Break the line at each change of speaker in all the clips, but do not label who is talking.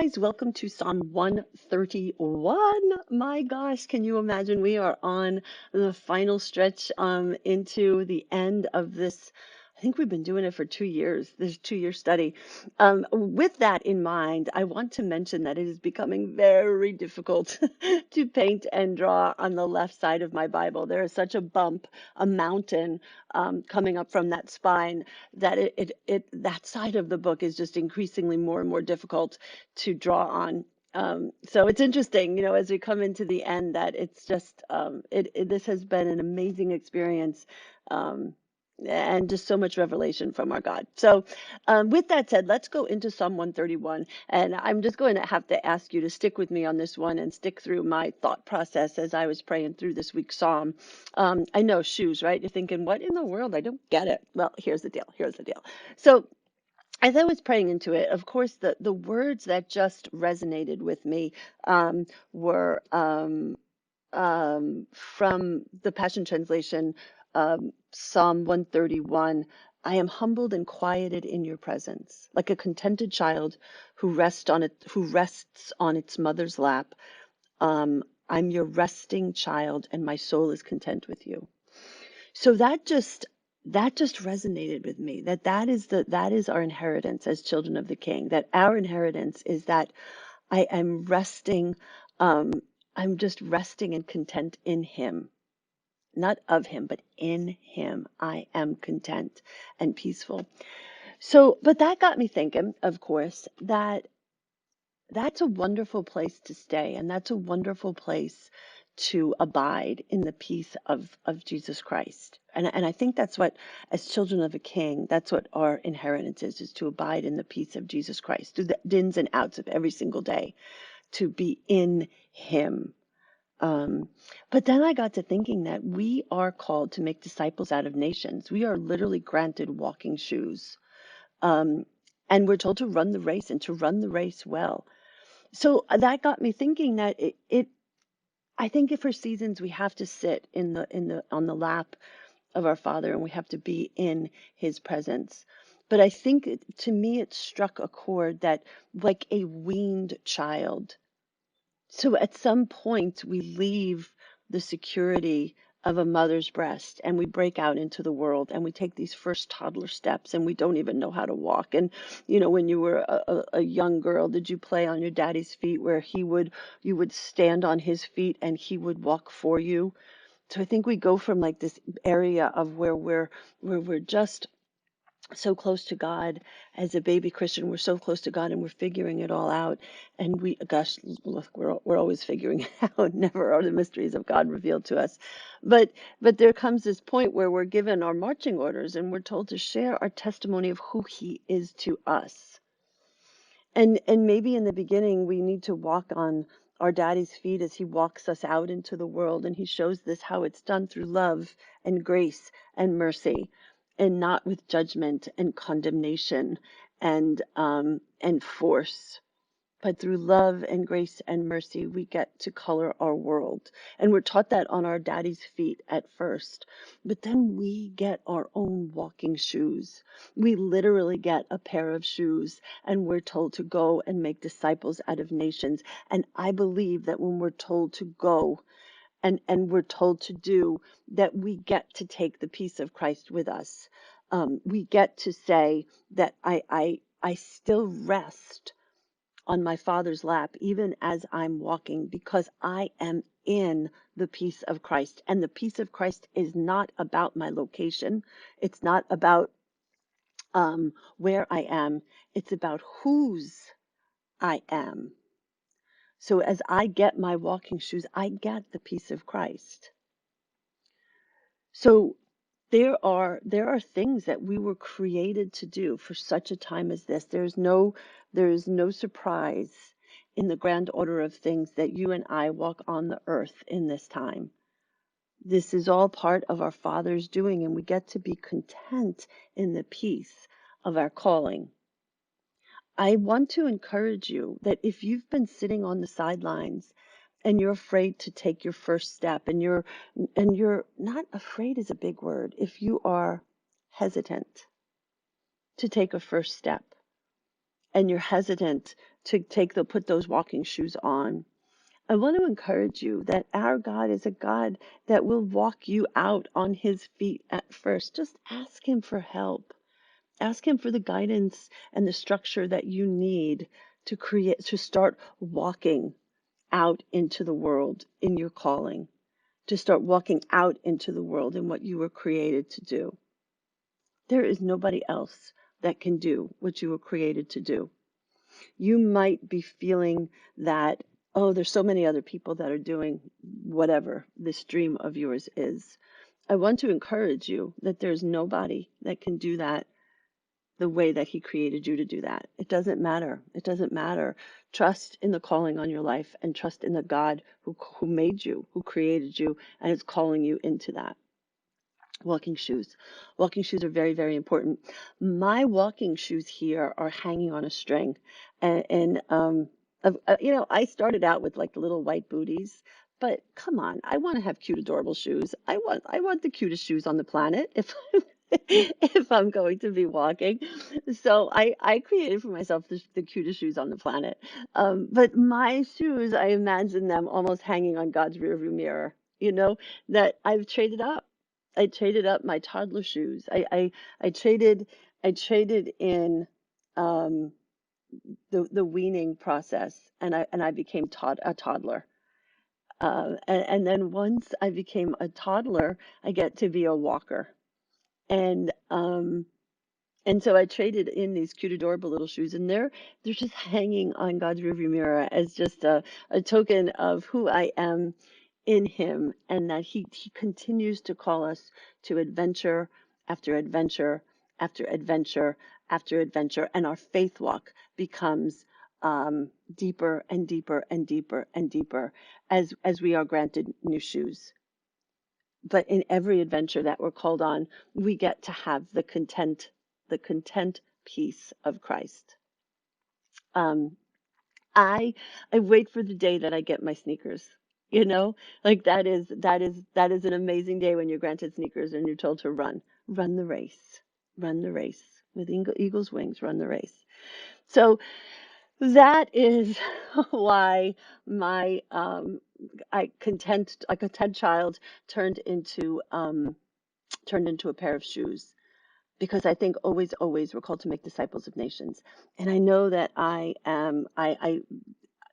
guys, welcome to Psalm 131. My gosh, can you imagine? We are on the final stretch into the end of this. I think we've been doing it for 2 years, this 2 year study. With that in mind, I want to mention that it is becoming very difficult to paint and draw on the left side of my Bible. There is such a bump, a mountain coming up from that spine that that side of the book is just increasingly more and more difficult to draw on. So it's interesting, as we come into the end, that it's just this has been an amazing experience. Um, and just so much revelation from our God. So, with that said, let's go into Psalm 131. And I'm just going to have to ask you to stick with me on this one and stick through my thought process as I was praying through this week's psalm. I know shoes, right? You're thinking, what in the world? I don't get it. Well, here's the deal. Here's the deal. So, as I was praying into it, of course, the words that just resonated with me were from the Passion Translation, Psalm 131. I am humbled and quieted in your presence, like a contented child who rests on its mother's lap. I'm your resting child, and my soul is content with you. So that just resonated with me. That is our inheritance as children of the King. That our inheritance is that I am resting. Um, I'm just resting and content in Him, not of Him, but in Him. I am content and peaceful. So, but that got me thinking, of course, that that's a wonderful place to stay, and that's a wonderful place to abide in the peace of Jesus Christ. And I think that's what, as children of a king, that's what our inheritance is to abide in the peace of Jesus Christ, through the ins and outs of every single day, to be in Him. Um, but then I got to thinking that we are called to make disciples out of nations. We are literally granted walking shoes. Um, and we're told to run the race and to run the race well. So that got me thinking that I think if for seasons we have to sit on the lap of our Father, and we have to be in His presence. But I think to me it struck a chord that, like a weaned child, so at some point we leave the security of a mother's breast and we break out into the world and we take these first toddler steps and we don't even know how to walk. And when you were a young girl, did you play on your daddy's feet where you would stand on his feet and he would walk for you? So I think we go from like this area of where we're just so close to God as a baby Christian. We're so close to God and we're figuring it all out. And gosh, look, we're always figuring it out. Never are the mysteries of God revealed to us. But there comes this point where we're given our marching orders and we're told to share our testimony of who He is to us. And maybe in the beginning we need to walk on our daddy's feet as He walks us out into the world, and He shows this how it's done through love and grace and mercy, and not with judgment and condemnation and force. But through love and grace and mercy, we get to color our world. And we're taught that on our daddy's feet at first. But then we get our own walking shoes. We literally get a pair of shoes, and we're told to go and make disciples out of nations. And I believe that when we're told to go and we're told to do, that we get to take the peace of Christ with us. We get to say that I still rest on my Father's lap, even as I'm walking, because I am in the peace of Christ. And the peace of Christ is not about my location. It's not about where I am. It's about whose I am. So as I get my walking shoes, I get the peace of Christ. So there are things that we were created to do for such a time as this. There is no surprise in the grand order of things that you and I walk on the earth in this time. This is all part of our Father's doing, and we get to be content in the peace of our calling. I want to encourage you that if you've been sitting on the sidelines and you're afraid to take your first step, and you're not afraid is a big word, if you are hesitant to take a first step and you're hesitant to put those walking shoes on. I want to encourage you that our God is a God that will walk you out on his feet at first. Just ask him for help. Ask him for the guidance and the structure that you need to start walking out into the world in your calling, to start walking out into the world in what you were created to do. There is nobody else that can do what you were created to do. You might be feeling that, oh, there's so many other people that are doing whatever this dream of yours is. I want to encourage you that there's nobody that can do that the way that he created you to do that. It doesn't matter. It doesn't matter. Trust in the calling on your life and trust in the God who made you, who created you, and is calling you into that. Walking shoes. Walking shoes are very, very important. My walking shoes here are hanging on a string. And I started out with like the little white booties, but come on, I want to have cute, adorable shoes. I want the cutest shoes on the planet if if I'm going to be walking. So I created for myself the cutest shoes on the planet. But my shoes, I imagine them almost hanging on God's rearview mirror, that I've traded up. I traded up my toddler shoes. I traded in um, the weaning process, and I became a toddler. And then once I became a toddler, I get to be a walker. And and so I traded in these cute, adorable little shoes, and they're just hanging on God's rearview mirror as just a token of who I am in Him, and that He continues to call us to adventure after adventure after adventure after adventure, and our faith walk becomes deeper and deeper and deeper and deeper as we are granted new shoes. But in every adventure that we're called on, we get to have the content peace of Christ. Um, I wait for the day that I get my sneakers. You know, like that is an amazing day when you're granted sneakers and you're told to run the race, run the race with eagle's wings, run the race. So that is why my a content child turned into a pair of shoes, because I think always, always we're called to make disciples of nations. And I know that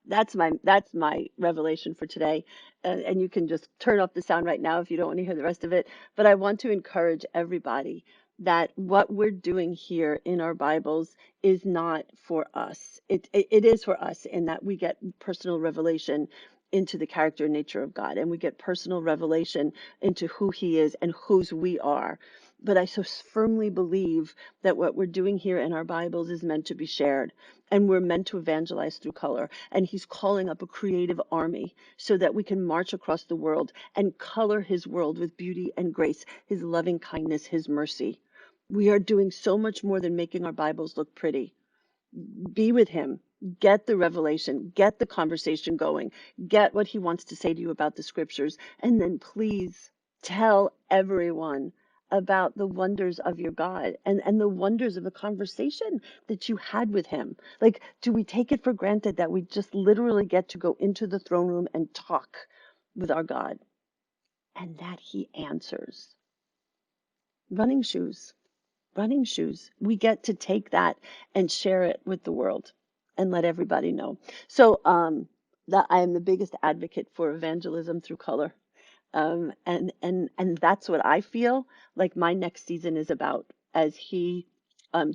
that's my revelation for today. And you can just turn off the sound right now if you don't want to hear the rest of it. But I want to encourage everybody that what we're doing here in our Bibles is not for us. It is for us in that we get personal revelation into the character and nature of God, and we get personal revelation into who He is and whose we are. But I so firmly believe that what we're doing here in our Bibles is meant to be shared, and we're meant to evangelize through color. And He's calling up a creative army so that we can march across the world and color His world with beauty and grace, His loving kindness, His mercy. We are doing so much more than making our Bibles look pretty. Be with Him. Get the revelation, get the conversation going, get what He wants to say to you about the scriptures, and then please tell everyone about the wonders of your God, and the wonders of the conversation that you had with Him. Like, do we take it for granted that we just literally get to go into the throne room and talk with our God and that He answers? Running shoes. Running shoes. We get to take that and share it with the world and let everybody know. So that I am the biggest advocate for evangelism through color. And that's what I feel like my next season is about, as He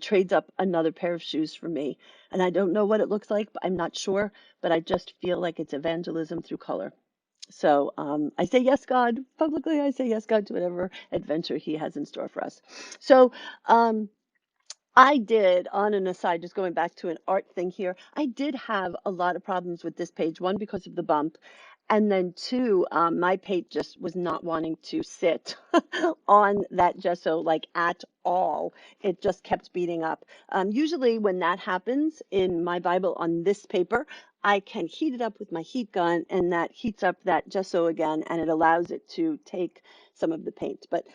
trades up another pair of shoes for me. And I don't know what it looks like, but I'm not sure, but I just feel like it's evangelism through color. So I say yes, God. Publicly, I say yes, God, to whatever adventure He has in store for us. So I did, on an aside, just going back to an art thing here, I did have a lot of problems with this page. One, because of the bump. And then two, my page just was not wanting to sit on that gesso like at all. It just kept beating up. Usually when that happens in my Bible on this paper, I can heat it up with my heat gun, and that heats up that gesso again, and it allows it to take some of the paint. But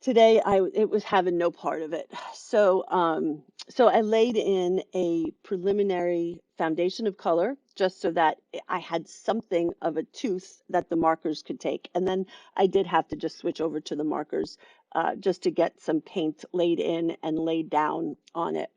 Today it was having no part of it. So I laid in a preliminary foundation of color just so that I had something of a tooth that the markers could take. And then I did have to just switch over to the markers just to get some paint laid in and laid down on it.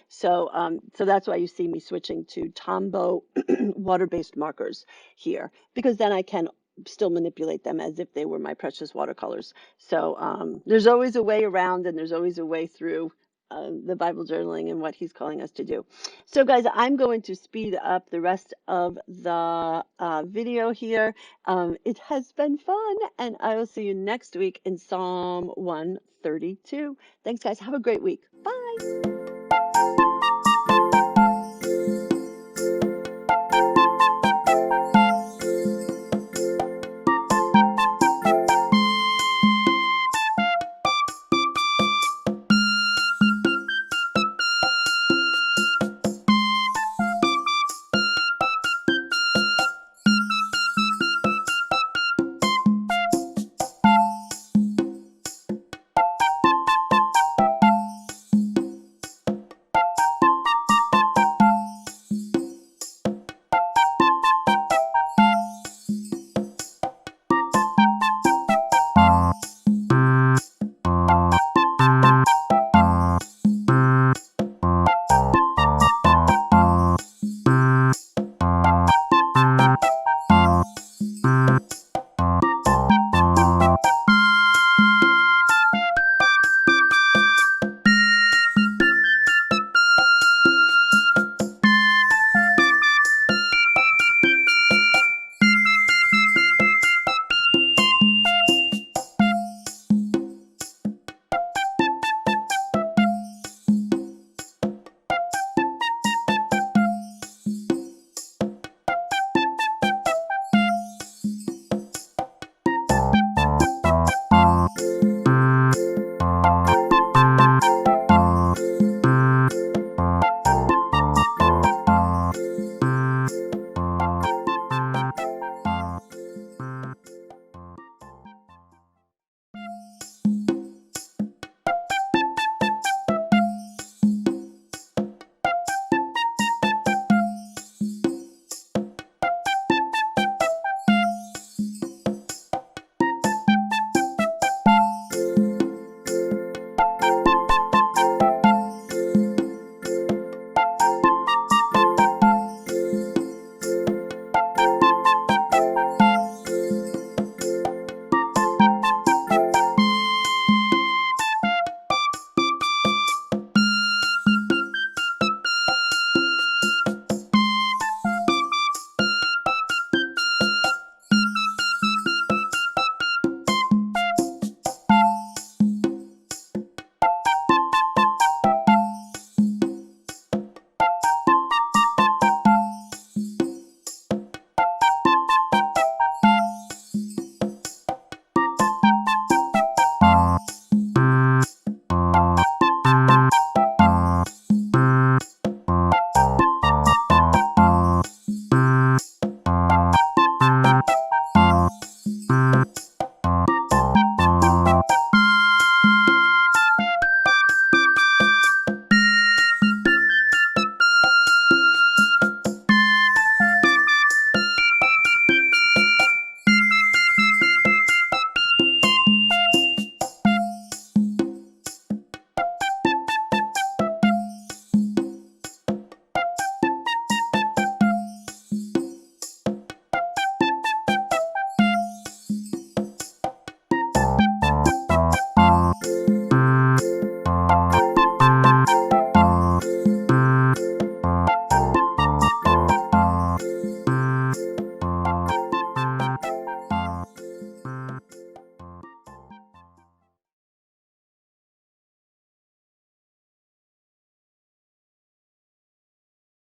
So that's why you see me switching to Tombow water-based markers here, because then I can still manipulate them as if they were my precious watercolors. So there's always a way around and there's always a way through the Bible journaling and what he's calling us to do. So guys, I'm going to speed up the rest of the video here. It has been fun, and I will see you next week in Psalm 132. Thanks, guys. Have a great week. Bye.